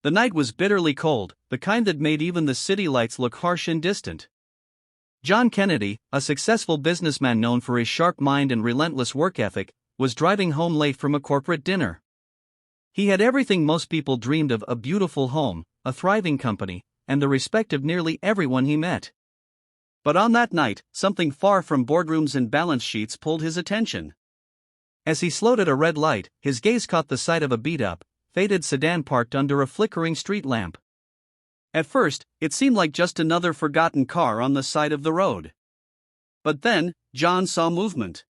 The night was bitterly cold, the kind that made even the city lights look harsh and distant. John Kenedy, a successful businessman known for his sharp mind and relentless work ethic, was driving home late from a corporate dinner. He had everything most people dreamed of: a beautiful home, a thriving company, and the respect of nearly everyone he met. But on that night, something far from boardrooms and balance sheets pulled his attention. As he slowed at a red light, his gaze caught the sight of a beat-up, faded sedan parked under a flickering street lamp. At first, it seemed like just another forgotten car on the side of the road. But then, John saw movement.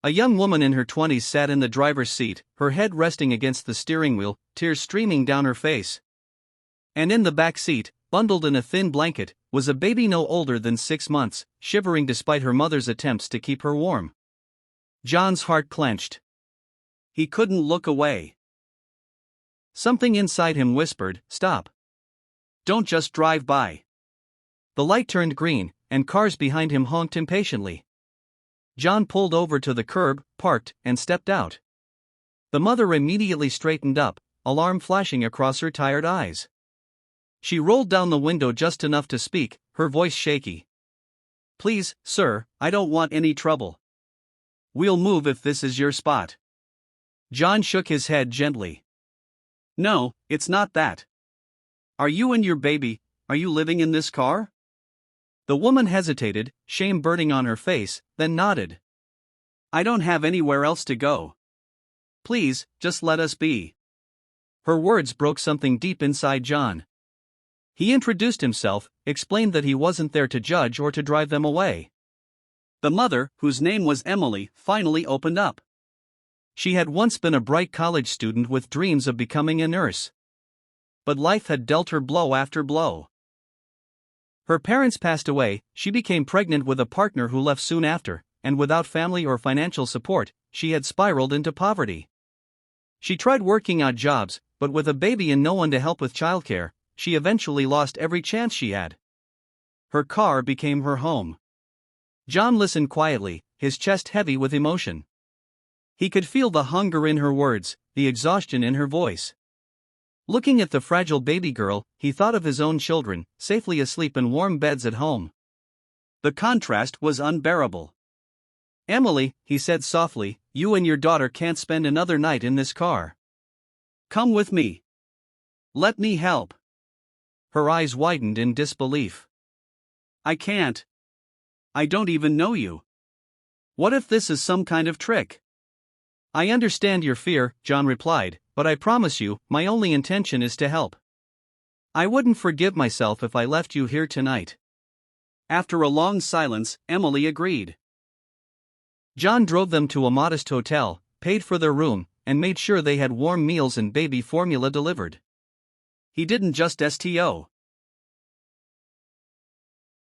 A young woman in her 20s sat in the driver's seat, her head resting against the steering wheel, tears streaming down her face. And in the back seat, bundled in a thin blanket, was a baby no older than 6 months, shivering despite her mother's attempts to keep her warm. John's heart clenched. He couldn't look away. Something inside him whispered, "Stop. Don't just drive by." The light turned green, and cars behind him honked impatiently. John pulled over to the curb, parked, and stepped out. The mother immediately straightened up, alarm flashing across her tired eyes. She rolled down the window just enough to speak, her voice shaky. "Please, sir, I don't want any trouble. We'll move if this is your spot." John shook his head gently. "No, it's not that. Are you and your baby, are you living in this car?" The woman hesitated, shame burning on her face, then nodded. "I don't have anywhere else to go. Please, just let us be." Her words broke something deep inside John. He introduced himself, explained that he wasn't there to judge or to drive them away. The mother, whose name was Emily, finally opened up. She had once been a bright college student with dreams of becoming a nurse. But life had dealt her blow after blow. Her parents passed away, she became pregnant with a partner who left soon after, and without family or financial support, she had spiraled into poverty. She tried working odd jobs, but with a baby and no one to help with childcare, she eventually lost every chance she had. Her car became her home. John listened quietly, his chest heavy with emotion. He could feel the hunger in her words, the exhaustion in her voice. Looking at the fragile baby girl, he thought of his own children, safely asleep in warm beds at home. The contrast was unbearable. "Emily," he said softly, "you and your daughter can't spend another night in this car. Come with me. Let me help." Her eyes widened in disbelief. "I can't. I don't even know you. What if this is some kind of trick?" "I understand your fear," John replied, "but I promise you, my only intention is to help. I wouldn't forgive myself if I left you here tonight." After a long silence, Emily agreed. John drove them to a modest hotel, paid for their room, and made sure they had warm meals and baby formula delivered. He didn't just STO.